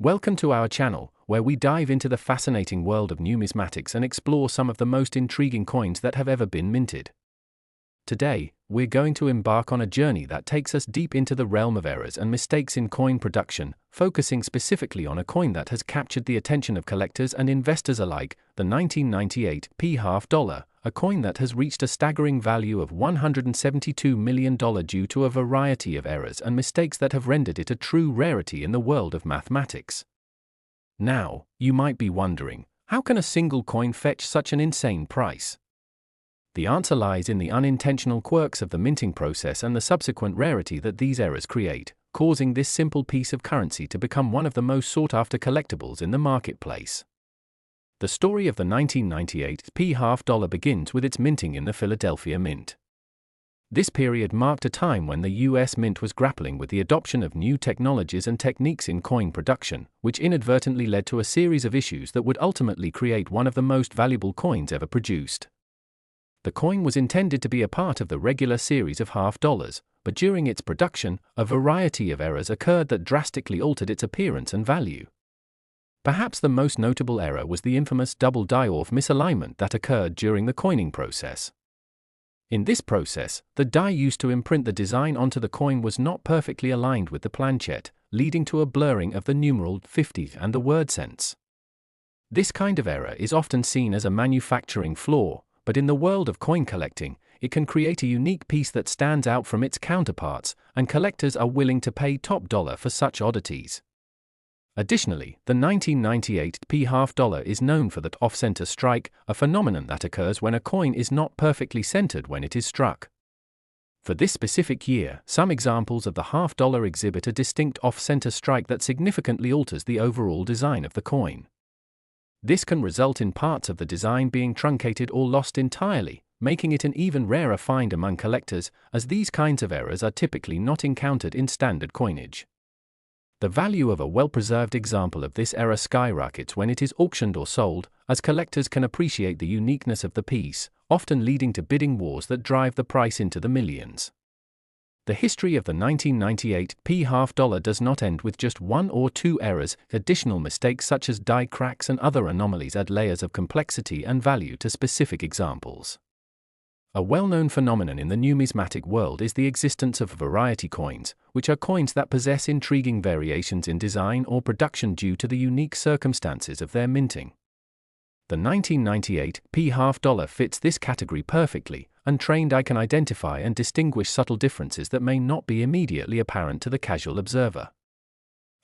Welcome to our channel, where we dive into the fascinating world of numismatics and explore some of the most intriguing coins that have ever been minted. Today, we're going to embark on a journey that takes us deep into the realm of errors and mistakes in coin production, focusing specifically on a coin that has captured the attention of collectors and investors alike, the 1998 half dollar, a coin that has reached a staggering value of $172 million due to a variety of errors and mistakes that have rendered it a true rarity in the world of mathematics. Now, you might be wondering, how can a single coin fetch such an insane price? The answer lies in the unintentional quirks of the minting process and the subsequent rarity that these errors create, causing this simple piece of currency to become one of the most sought-after collectibles in the marketplace. The story of the 1998 half dollar begins with its minting in the Philadelphia Mint. This period marked a time when the US Mint was grappling with the adoption of new technologies and techniques in coin production, which inadvertently led to a series of issues that would ultimately create one of the most valuable coins ever produced. The coin was intended to be a part of the regular series of half dollars, but during its production, a variety of errors occurred that drastically altered its appearance and value. Perhaps the most notable error was the infamous double die-off misalignment that occurred during the coining process. In this process, the die used to imprint the design onto the coin was not perfectly aligned with the planchette, leading to a blurring of the numeral 50 and the word cents. This kind of error is often seen as a manufacturing flaw, but in the world of coin collecting, it can create a unique piece that stands out from its counterparts, and collectors are willing to pay top dollar for such oddities. Additionally, the 1998 half dollar is known for the off-center strike, a phenomenon that occurs when a coin is not perfectly centered when it is struck. For this specific year, some examples of the half dollar exhibit a distinct off-center strike that significantly alters the overall design of the coin. This can result in parts of the design being truncated or lost entirely, making it an even rarer find among collectors, as these kinds of errors are typically not encountered in standard coinage. The value of a well-preserved example of this error skyrockets when it is auctioned or sold, as collectors can appreciate the uniqueness of the piece, often leading to bidding wars that drive the price into the millions. The history of the 1998 half dollar does not end with just one or two errors. Additional mistakes such as die cracks and other anomalies add layers of complexity and value to specific examples. A well-known phenomenon in the numismatic world is the existence of variety coins, which are coins that possess intriguing variations in design or production due to the unique circumstances of their minting. The 1998 half dollar fits this category perfectly. Untrained eye can identify and distinguish subtle differences that may not be immediately apparent to the casual observer.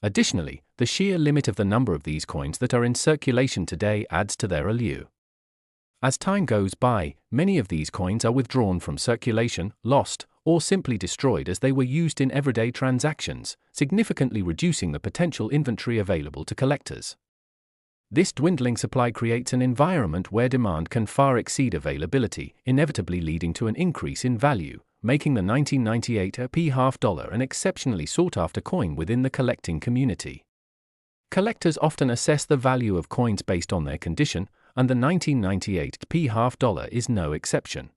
Additionally, the sheer limit of the number of these coins that are in circulation today adds to their allure. As time goes by, many of these coins are withdrawn from circulation, lost, or simply destroyed as they were used in everyday transactions, significantly reducing the potential inventory available to collectors. This dwindling supply creates an environment where demand can far exceed availability, inevitably leading to an increase in value, making the 1998 half dollar an exceptionally sought-after coin within the collecting community. Collectors often assess the value of coins based on their condition, and the 1998 half dollar is no exception.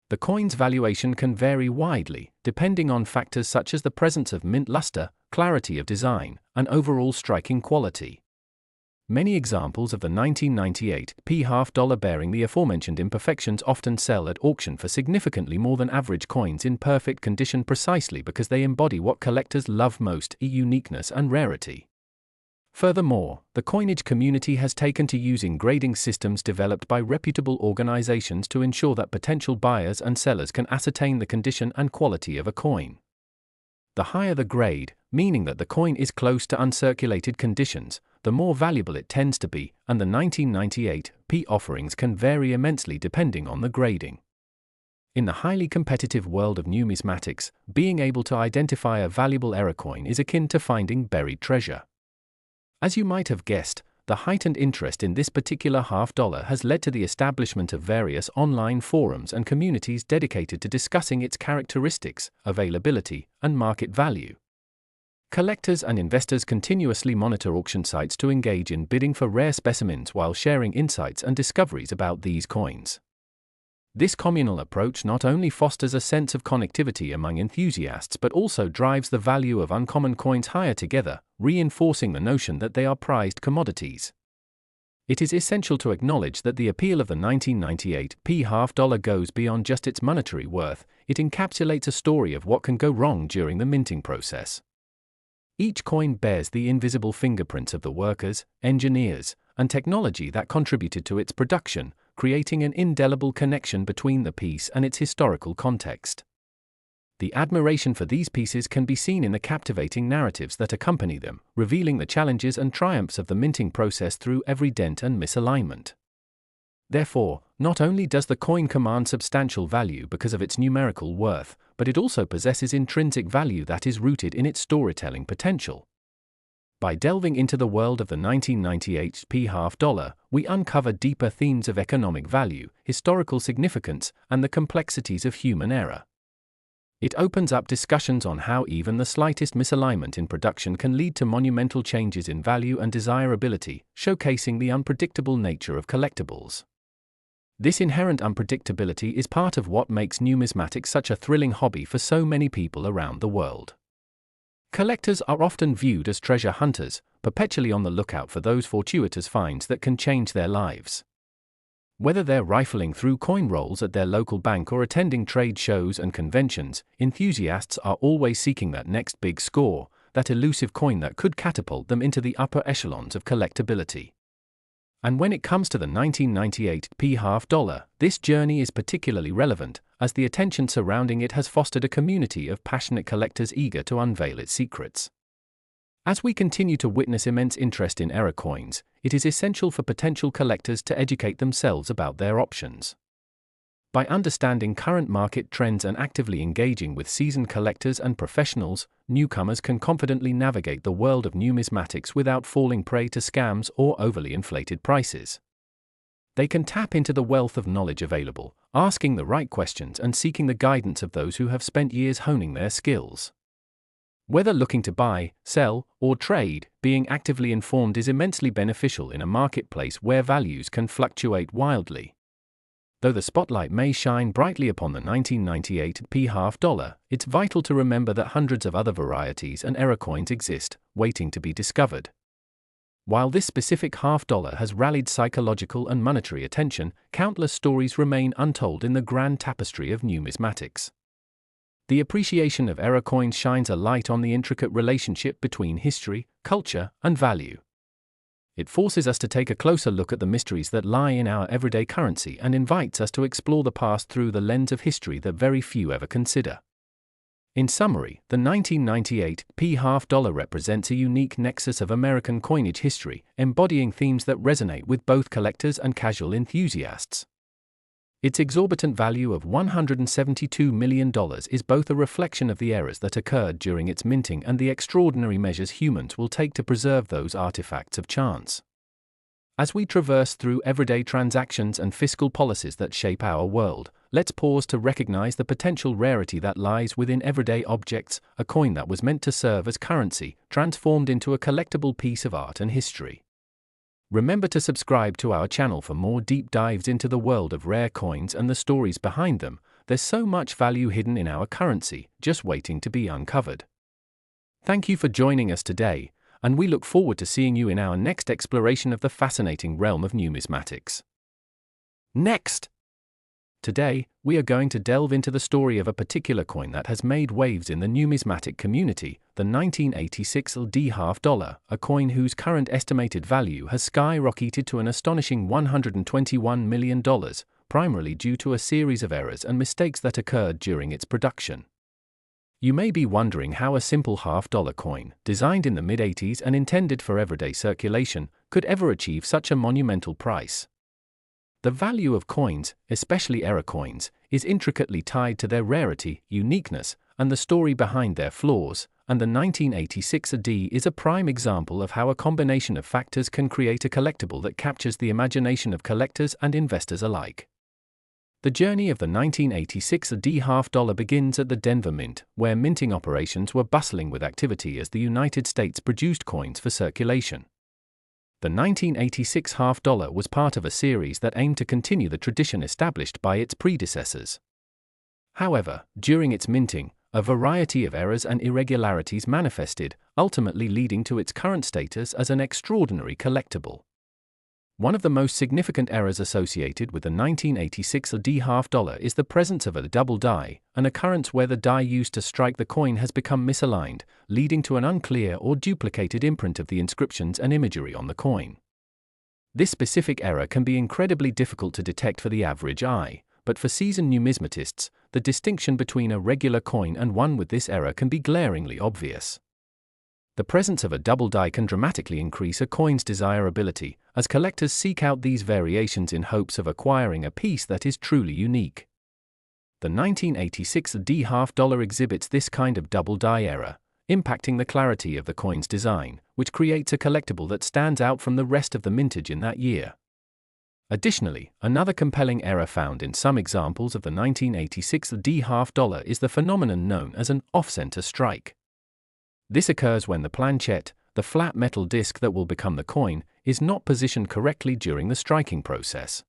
The coin's valuation can vary widely, depending on factors such as the presence of mint luster, clarity of design, and overall striking quality. Many examples of the 1998 half dollar bearing the aforementioned imperfections often sell at auction for significantly more than average coins in perfect condition precisely because they embody what collectors love most: uniqueness and rarity. Furthermore, the coinage community has taken to using grading systems developed by reputable organizations to ensure that potential buyers and sellers can ascertain the condition and quality of a coin. The higher the grade, meaning that the coin is close to uncirculated conditions, the more valuable it tends to be, and the 1998 offerings can vary immensely depending on the grading. In the highly competitive world of numismatics, being able to identify a valuable error coin is akin to finding buried treasure. As you might have guessed, the heightened interest in this particular half dollar has led to the establishment of various online forums and communities dedicated to discussing its characteristics, availability, and market value. Collectors and investors continuously monitor auction sites to engage in bidding for rare specimens while sharing insights and discoveries about these coins. This communal approach not only fosters a sense of connectivity among enthusiasts but also drives the value of uncommon coins higher together, reinforcing the notion that they are prized commodities. It is essential to acknowledge that the appeal of the 1998 half-dollar goes beyond just its monetary worth. It encapsulates a story of what can go wrong during the minting process. Each coin bears the invisible fingerprints of the workers, engineers, and technology that contributed to its production, creating an indelible connection between the piece and its historical context. The admiration for these pieces can be seen in the captivating narratives that accompany them, revealing the challenges and triumphs of the minting process through every dent and misalignment. Therefore, not only does the coin command substantial value because of its numerical worth, but it also possesses intrinsic value that is rooted in its storytelling potential. By delving into the world of the 1998 half-dollar, we uncover deeper themes of economic value, historical significance, and the complexities of human error. It opens up discussions on how even the slightest misalignment in production can lead to monumental changes in value and desirability, showcasing the unpredictable nature of collectibles. This inherent unpredictability is part of what makes numismatics such a thrilling hobby for so many people around the world. Collectors are often viewed as treasure hunters, perpetually on the lookout for those fortuitous finds that can change their lives. Whether they're rifling through coin rolls at their local bank or attending trade shows and conventions, enthusiasts are always seeking that next big score, that elusive coin that could catapult them into the upper echelons of collectability. And when it comes to the 1998 half-dollar, this journey is particularly relevant, as the attention surrounding it has fostered a community of passionate collectors eager to unveil its secrets. As we continue to witness immense interest in error coins, it is essential for potential collectors to educate themselves about their options. By understanding current market trends and actively engaging with seasoned collectors and professionals, newcomers can confidently navigate the world of numismatics without falling prey to scams or overly inflated prices. They can tap into the wealth of knowledge available, asking the right questions and seeking the guidance of those who have spent years honing their skills. Whether looking to buy, sell, or trade, being actively informed is immensely beneficial in a marketplace where values can fluctuate wildly. Though the spotlight may shine brightly upon the 1998 half-dollar, it's vital to remember that hundreds of other varieties and error coins exist, waiting to be discovered. While this specific half-dollar has rallied psychological and monetary attention, countless stories remain untold in the grand tapestry of numismatics. The appreciation of error coins shines a light on the intricate relationship between history, culture, and value. It forces us to take a closer look at the mysteries that lie in our everyday currency and invites us to explore the past through the lens of history that very few ever consider. In summary, the 1998 half-dollar represents a unique nexus of American coinage history, embodying themes that resonate with both collectors and casual enthusiasts. Its exorbitant value of $172 million is both a reflection of the errors that occurred during its minting and the extraordinary measures humans will take to preserve those artifacts of chance. As we traverse through everyday transactions and fiscal policies that shape our world, let's pause to recognize the potential rarity that lies within everyday objects, a coin that was meant to serve as currency, transformed into a collectible piece of art and history. Remember to subscribe to our channel for more deep dives into the world of rare coins and the stories behind them. There's so much value hidden in our currency, just waiting to be uncovered. Thank you for joining us today, and we look forward to seeing you in our next exploration of the fascinating realm of numismatics. Next! Today, we are going to delve into the story of a particular coin that has made waves in the numismatic community, the 1986 half-dollar, a coin whose current estimated value has skyrocketed to an astonishing $121 million, primarily due to a series of errors and mistakes that occurred during its production. You may be wondering how a simple half-dollar coin, designed in the mid-80s and intended for everyday circulation, could ever achieve such a monumental price. The value of coins, especially error coins, is intricately tied to their rarity, uniqueness, and the story behind their flaws, and the 1986 AD is a prime example of how a combination of factors can create a collectible that captures the imagination of collectors and investors alike. The journey of the 1986 AD half-dollar begins at the Denver Mint, where minting operations were bustling with activity as the United States produced coins for circulation. The 1986 half dollar was part of a series that aimed to continue the tradition established by its predecessors. However, during its minting, a variety of errors and irregularities manifested, ultimately leading to its current status as an extraordinary collectible. One of the most significant errors associated with the 1986 D half dollar is the presence of a double die, an occurrence where the die used to strike the coin has become misaligned, leading to an unclear or duplicated imprint of the inscriptions and imagery on the coin. This specific error can be incredibly difficult to detect for the average eye, but for seasoned numismatists, the distinction between a regular coin and one with this error can be glaringly obvious. The presence of a double die can dramatically increase a coin's desirability, as collectors seek out these variations in hopes of acquiring a piece that is truly unique. The 1986 D half dollar exhibits this kind of double die error, impacting the clarity of the coin's design, which creates a collectible that stands out from the rest of the mintage in that year. Additionally, another compelling error found in some examples of the 1986 D half dollar is the phenomenon known as an off-center strike. This occurs when the planchette, the flat metal disc that will become the coin, is not positioned correctly during the striking process.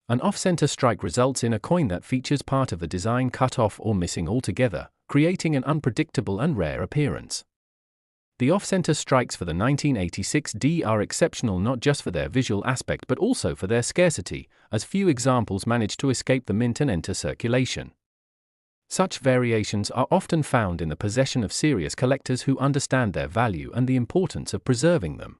An off-center strike results in a coin that features part of the design cut off or missing altogether, creating an unpredictable and rare appearance. The off-center strikes for the 1986 D are exceptional not just for their visual aspect but also for their scarcity, as few examples manage to escape the mint and enter circulation. Such variations are often found in the possession of serious collectors who understand their value and the importance of preserving them.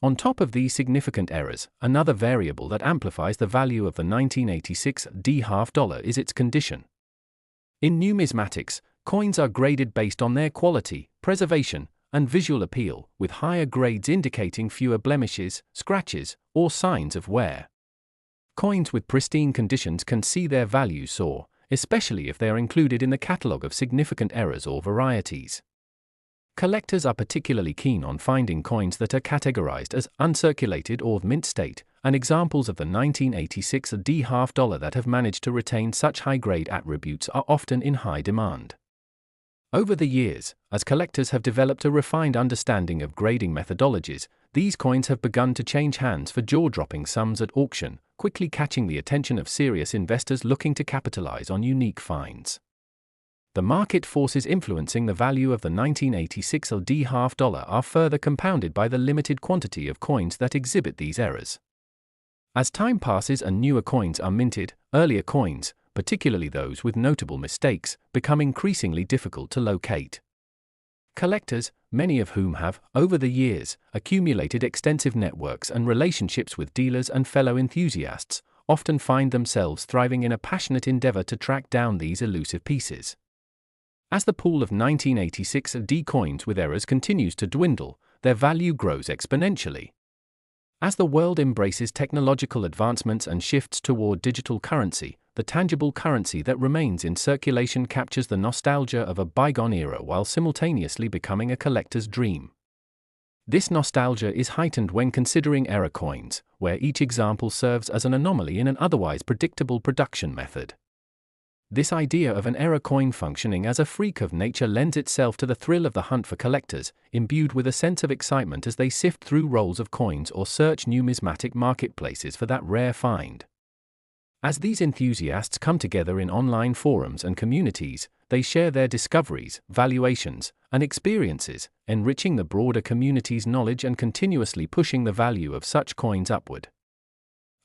On top of these significant errors, another variable that amplifies the value of the 1986 D half dollar is its condition. In numismatics, coins are graded based on their quality, preservation, and visual appeal, with higher grades indicating fewer blemishes, scratches, or signs of wear. Coins with pristine conditions can see their value soar, especially if they are included in the catalogue of significant errors or varieties. Collectors are particularly keen on finding coins that are categorized as uncirculated or mint state, and examples of the 1986 D half dollar that have managed to retain such high-grade attributes are often in high demand. Over the years, as collectors have developed a refined understanding of grading methodologies, these coins have begun to change hands for jaw-dropping sums at auction, quickly catching the attention of serious investors looking to capitalize on unique finds. The market forces influencing the value of the 1986 D half dollar are further compounded by the limited quantity of coins that exhibit these errors. As time passes and newer coins are minted, earlier coins, particularly those with notable mistakes, become increasingly difficult to locate. Collectors, many of whom have, over the years, accumulated extensive networks and relationships with dealers and fellow enthusiasts, often find themselves thriving in a passionate endeavor to track down these elusive pieces. As the pool of 1986 D coins with errors continues to dwindle, their value grows exponentially. As the world embraces technological advancements and shifts toward digital currency, the tangible currency that remains in circulation captures the nostalgia of a bygone era while simultaneously becoming a collector's dream. This nostalgia is heightened when considering error coins, where each example serves as an anomaly in an otherwise predictable production method. This idea of an error coin functioning as a freak of nature lends itself to the thrill of the hunt for collectors, imbued with a sense of excitement as they sift through rolls of coins or search numismatic marketplaces for that rare find. As these enthusiasts come together in online forums and communities, they share their discoveries, valuations, and experiences, enriching the broader community's knowledge and continuously pushing the value of such coins upward.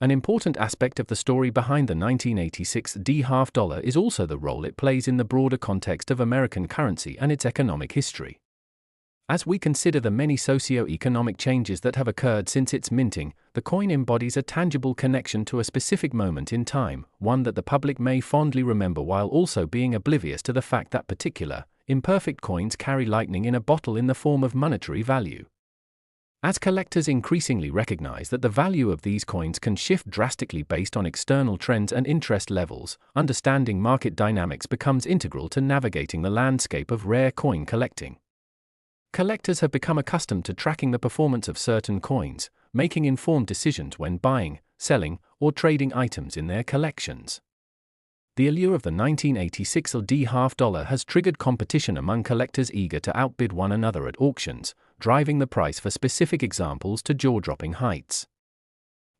An important aspect of the story behind the 1986 D half dollar is also the role it plays in the broader context of American currency and its economic history. As we consider the many socio-economic changes that have occurred since its minting, the coin embodies a tangible connection to a specific moment in time, one that the public may fondly remember while also being oblivious to the fact that particular, imperfect coins carry lightning in a bottle in the form of monetary value. As collectors increasingly recognize that the value of these coins can shift drastically based on external trends and interest levels, understanding market dynamics becomes integral to navigating the landscape of rare coin collecting. Collectors have become accustomed to tracking the performance of certain coins, making informed decisions when buying, selling, or trading items in their collections. The allure of the 1986 D half dollar has triggered competition among collectors eager to outbid one another at auctions, driving the price for specific examples to jaw-dropping heights.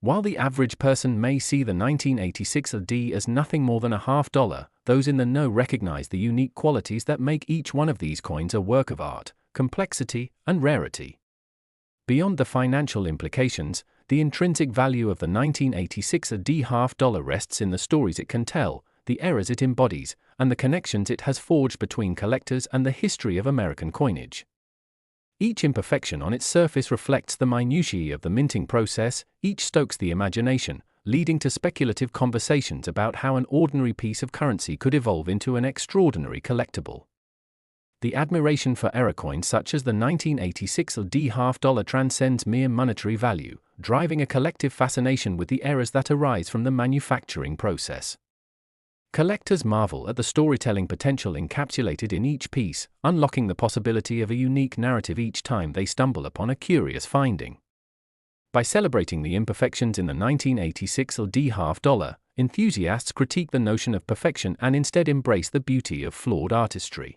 While the average person may see the 1986 D as nothing more than a $0.50, those in the know recognize the unique qualities that make each one of these coins a work of art, complexity, and rarity. Beyond the financial implications, the intrinsic value of the 1986 D $0.50 rests in the stories it can tell, the eras it embodies, and the connections it has forged between collectors and the history of American coinage. Each imperfection on its surface reflects the minutiae of the minting process, each stokes the imagination, leading to speculative conversations about how an ordinary piece of currency could evolve into an extraordinary collectible. The admiration for error coins such as the 1986 D $0.50 transcends mere monetary value, driving a collective fascination with the errors that arise from the manufacturing process. Collectors marvel at the storytelling potential encapsulated in each piece, unlocking the possibility of a unique narrative each time they stumble upon a curious finding. By celebrating the imperfections in the 1986 D $0.50, enthusiasts critique the notion of perfection and instead embrace the beauty of flawed artistry.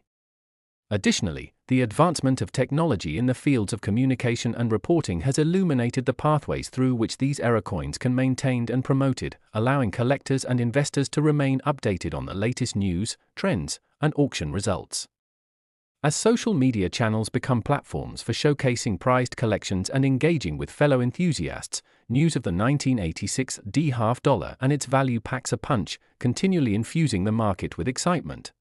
Additionally, the advancement of technology in the fields of communication and reporting has illuminated the pathways through which these error coins can be maintained and promoted, allowing collectors and investors to remain updated on the latest news, trends, and auction results. As social media channels become platforms for showcasing prized collections and engaging with fellow enthusiasts, news of the 1986 D $0.50 and its value packs a punch, continually infusing the market with excitement.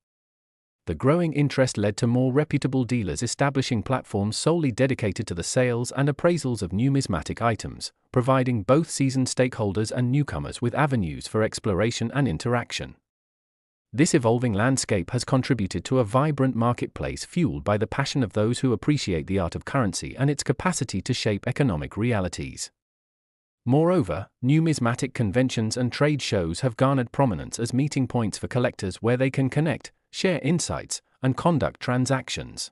The growing interest led to more reputable dealers establishing platforms solely dedicated to the sales and appraisals of numismatic items, providing both seasoned stakeholders and newcomers with avenues for exploration and interaction. This evolving landscape has contributed to a vibrant marketplace fueled by the passion of those who appreciate the art of currency and its capacity to shape economic realities. Moreover, numismatic conventions and trade shows have garnered prominence as meeting points for collectors where they can connect, share insights, and conduct transactions.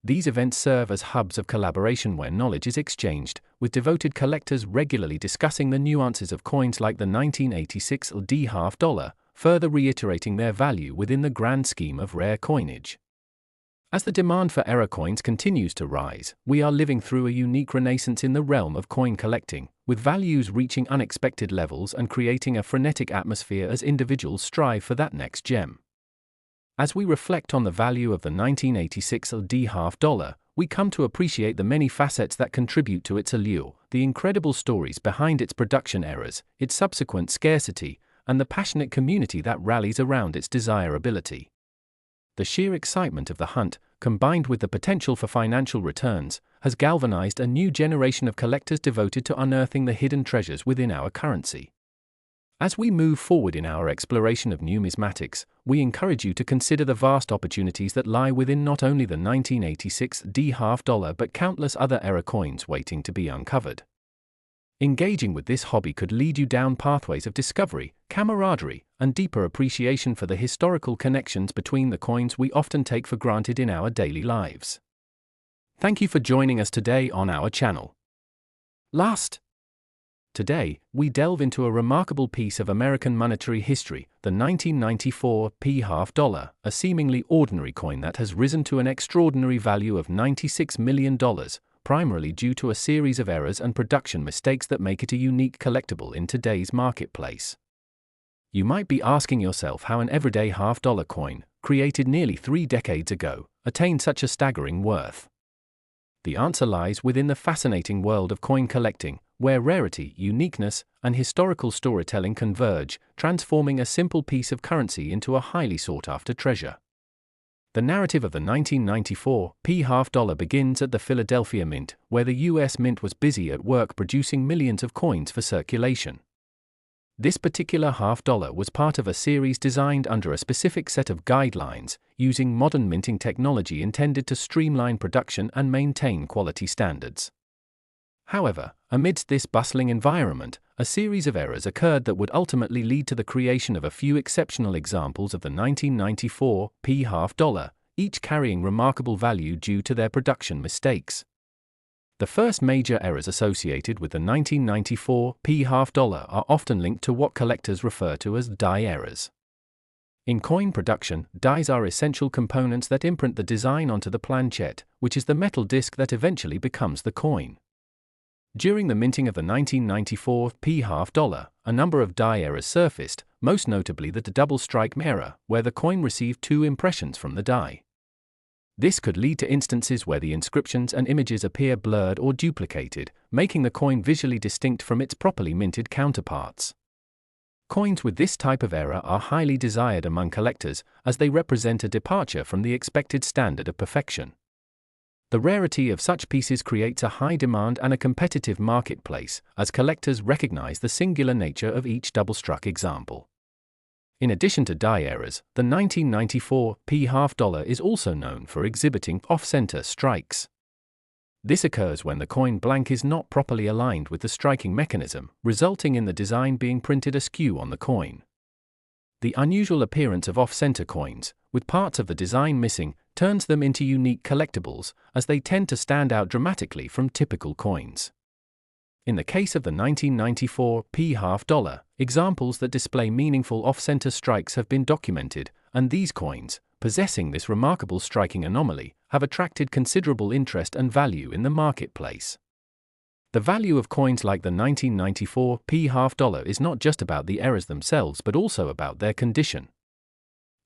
These events serve as hubs of collaboration where knowledge is exchanged, with devoted collectors regularly discussing the nuances of coins like the 1986 D $0.50, further reiterating their value within the grand scheme of rare coinage. As the demand for error coins continues to rise, we are living through a unique renaissance in the realm of coin collecting, with values reaching unexpected levels and creating a frenetic atmosphere as individuals strive for that next gem. As we reflect on the value of the 1986 D $0.50, we come to appreciate the many facets that contribute to its allure, the incredible stories behind its production errors, its subsequent scarcity, and the passionate community that rallies around its desirability. The sheer excitement of the hunt, combined with the potential for financial returns, has galvanized a new generation of collectors devoted to unearthing the hidden treasures within our currency. As we move forward in our exploration of numismatics, we encourage you to consider the vast opportunities that lie within not only the 1986 D $0.50 but countless other error coins waiting to be uncovered. Engaging with this hobby could lead you down pathways of discovery, camaraderie, and deeper appreciation for the historical connections between the coins we often take for granted in our daily lives. Thank you for joining us today on our channel. Today, we delve into a remarkable piece of American monetary history, the 1994 $0.50, a seemingly ordinary coin that has risen to an extraordinary value of $96 million, primarily due to a series of errors and production mistakes that make it a unique collectible in today's marketplace. You might be asking yourself how an everyday $0.50 coin, created nearly 3 decades ago, attained such a staggering worth. The answer lies within the fascinating world of coin collecting, where rarity, uniqueness, and historical storytelling converge, transforming a simple piece of currency into a highly sought-after treasure. The narrative of the 1994 $0.50 begins at the Philadelphia Mint, where the U.S. Mint was busy at work producing millions of coins for circulation. This particular $0.50 was part of a series designed under a specific set of guidelines, using modern minting technology intended to streamline production and maintain quality standards. However, amidst this bustling environment, a series of errors occurred that would ultimately lead to the creation of a few exceptional examples of the 1994 $0.50, each carrying remarkable value due to their production mistakes. The first major errors associated with the 1994 $0.50 are often linked to what collectors refer to as die errors. In coin production, dies are essential components that imprint the design onto the planchette, which is the metal disc that eventually becomes the coin. During the minting of the 1994 half dollar, a number of die errors surfaced, most notably the double strike error, where the coin received two impressions from the die. This could lead to instances where the inscriptions and images appear blurred or duplicated, making the coin visually distinct from its properly minted counterparts. Coins with this type of error are highly desired among collectors, as they represent a departure from the expected standard of perfection. The rarity of such pieces creates a high demand and a competitive marketplace, as collectors recognize the singular nature of each double-struck example. In addition to die errors, the 1994 half dollar is also known for exhibiting off-center strikes. This occurs when the coin blank is not properly aligned with the striking mechanism, resulting in the design being printed askew on the coin. The unusual appearance of off-center coins, with parts of the design missing, turns them into unique collectibles, as they tend to stand out dramatically from typical coins. In the case of the 1994 half dollar, examples that display meaningful off-center strikes have been documented, and these coins, possessing this remarkable striking anomaly, have attracted considerable interest and value in the marketplace. The value of coins like the 1994 half dollar is not just about the errors themselves but also about their condition.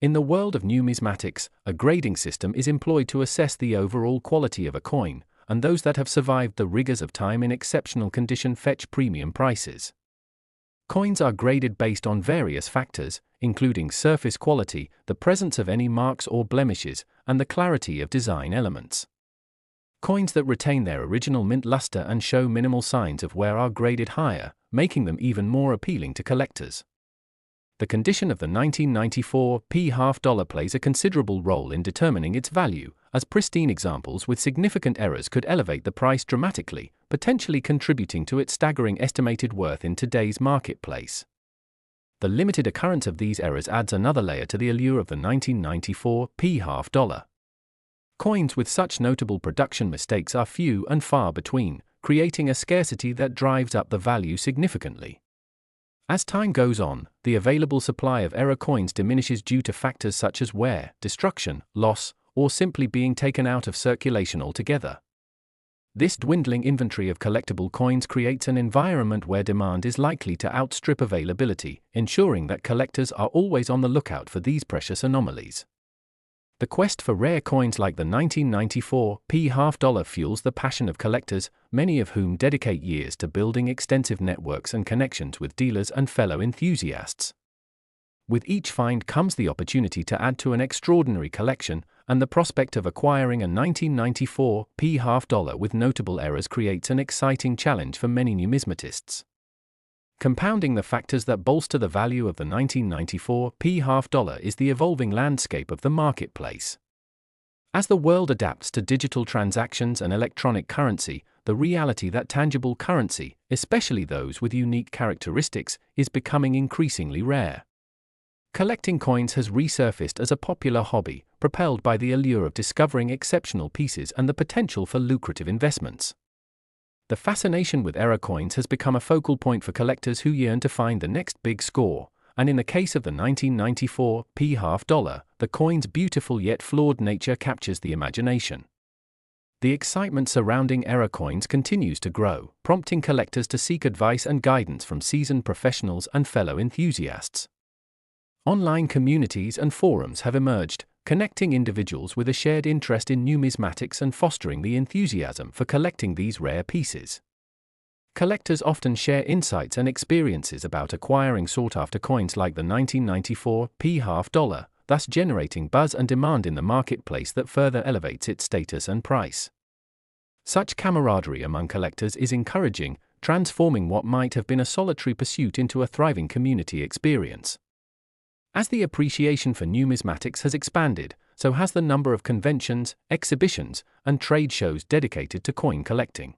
In the world of numismatics, a grading system is employed to assess the overall quality of a coin, and those that have survived the rigors of time in exceptional condition fetch premium prices. Coins are graded based on various factors, including surface quality, the presence of any marks or blemishes, and the clarity of design elements. Coins that retain their original mint luster and show minimal signs of wear are graded higher, making them even more appealing to collectors. The condition of the 1994 half dollar plays a considerable role in determining its value, as pristine examples with significant errors could elevate the price dramatically, potentially contributing to its staggering estimated worth in today's marketplace. The limited occurrence of these errors adds another layer to the allure of the 1994 half dollar. Coins with such notable production mistakes are few and far between, creating a scarcity that drives up the value significantly. As time goes on, the available supply of error coins diminishes due to factors such as wear, destruction, loss, or simply being taken out of circulation altogether. This dwindling inventory of collectible coins creates an environment where demand is likely to outstrip availability, ensuring that collectors are always on the lookout for these precious anomalies. The quest for rare coins like the 1994 half dollar fuels the passion of collectors, many of whom dedicate years to building extensive networks and connections with dealers and fellow enthusiasts. With each find comes the opportunity to add to an extraordinary collection, and the prospect of acquiring a 1994 half dollar with notable errors creates an exciting challenge for many numismatists. Compounding the factors that bolster the value of the 1994 half dollar is the evolving landscape of the marketplace. As the world adapts to digital transactions and electronic currency, the reality that tangible currency, especially those with unique characteristics, is becoming increasingly rare. Collecting coins has resurfaced as a popular hobby, propelled by the allure of discovering exceptional pieces and the potential for lucrative investments. The fascination with error coins has become a focal point for collectors who yearn to find the next big score, and in the case of the 1994 half dollar, the coin's beautiful yet flawed nature captures the imagination. The excitement surrounding error coins continues to grow, prompting collectors to seek advice and guidance from seasoned professionals and fellow enthusiasts. Online communities and forums have emerged, connecting individuals with a shared interest in numismatics and fostering the enthusiasm for collecting these rare pieces. Collectors often share insights and experiences about acquiring sought-after coins like the 1994 half dollar, thus generating buzz and demand in the marketplace that further elevates its status and price. Such camaraderie among collectors is encouraging, transforming what might have been a solitary pursuit into a thriving community experience. As the appreciation for numismatics has expanded, so has the number of conventions, exhibitions, and trade shows dedicated to coin collecting.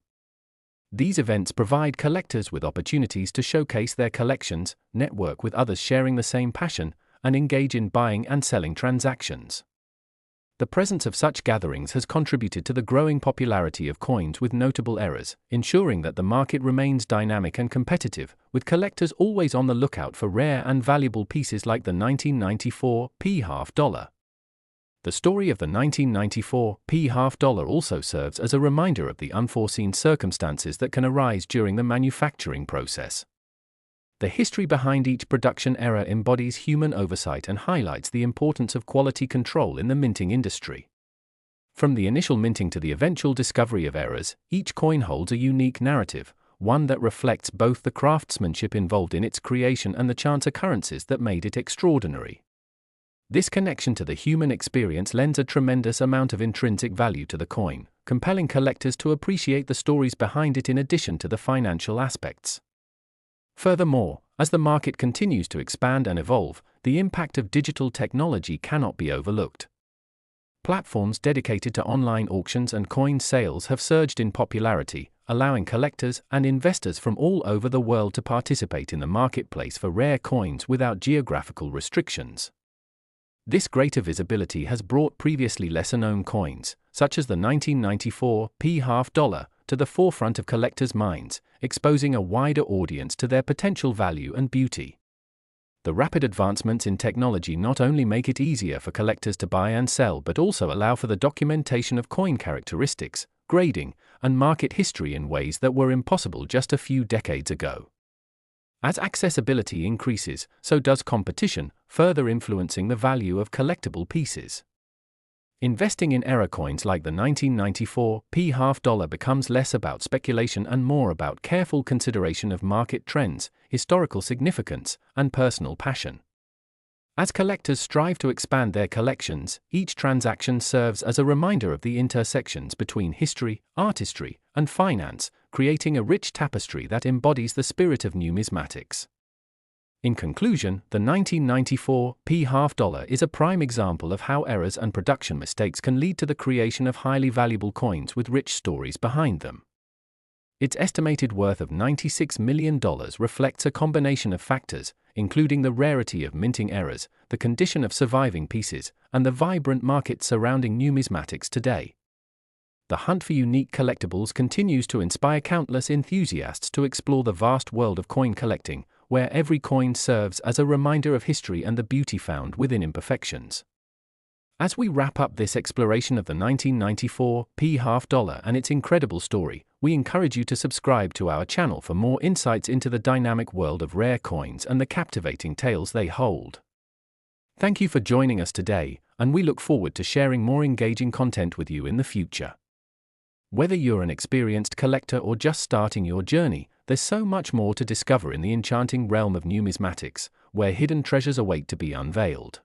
These events provide collectors with opportunities to showcase their collections, network with others sharing the same passion, and engage in buying and selling transactions. The presence of such gatherings has contributed to the growing popularity of coins with notable errors, ensuring that the market remains dynamic and competitive, with collectors always on the lookout for rare and valuable pieces like the 1994 p half dollar. The story of the 1994 p half dollar also serves as a reminder of the unforeseen circumstances that can arise during the manufacturing process. The history behind each production error embodies human oversight and highlights the importance of quality control in the minting industry. From the initial minting to the eventual discovery of errors, each coin holds a unique narrative, one that reflects both the craftsmanship involved in its creation and the chance occurrences that made it extraordinary. This connection to the human experience lends a tremendous amount of intrinsic value to the coin, compelling collectors to appreciate the stories behind it in addition to the financial aspects. Furthermore, as the market continues to expand and evolve, the impact of digital technology cannot be overlooked. Platforms dedicated to online auctions and coin sales have surged in popularity, allowing collectors and investors from all over the world to participate in the marketplace for rare coins without geographical restrictions. This greater visibility has brought previously lesser-known coins, such as the 1994 p half dollar, to the forefront of collectors' minds, exposing a wider audience to their potential value and beauty. The rapid advancements in technology not only make it easier for collectors to buy and sell but also allow for the documentation of coin characteristics, grading, and market history in ways that were impossible just a few decades ago. As accessibility increases, so does competition, further influencing the value of collectible pieces. Investing in error coins like the 1994 p half dollar becomes less about speculation and more about careful consideration of market trends, historical significance, and personal passion. As collectors strive to expand their collections, each transaction serves as a reminder of the intersections between history, artistry, and finance, creating a rich tapestry that embodies the spirit of numismatics. In conclusion, the 1994 p half dollar is a prime example of how errors and production mistakes can lead to the creation of highly valuable coins with rich stories behind them. Its estimated worth of $96 million reflects a combination of factors, including the rarity of minting errors, the condition of surviving pieces, and the vibrant market surrounding numismatics today. The hunt for unique collectibles continues to inspire countless enthusiasts to explore the vast world of coin collecting, where every coin serves as a reminder of history and the beauty found within imperfections. As we wrap up this exploration of the 1994 p half dollar and its incredible story, we encourage you to subscribe to our channel for more insights into the dynamic world of rare coins and the captivating tales they hold. Thank you for joining us today, and we look forward to sharing more engaging content with you in the future. Whether you're an experienced collector or just starting your journey, there's so much more to discover in the enchanting realm of numismatics, where hidden treasures await to be unveiled.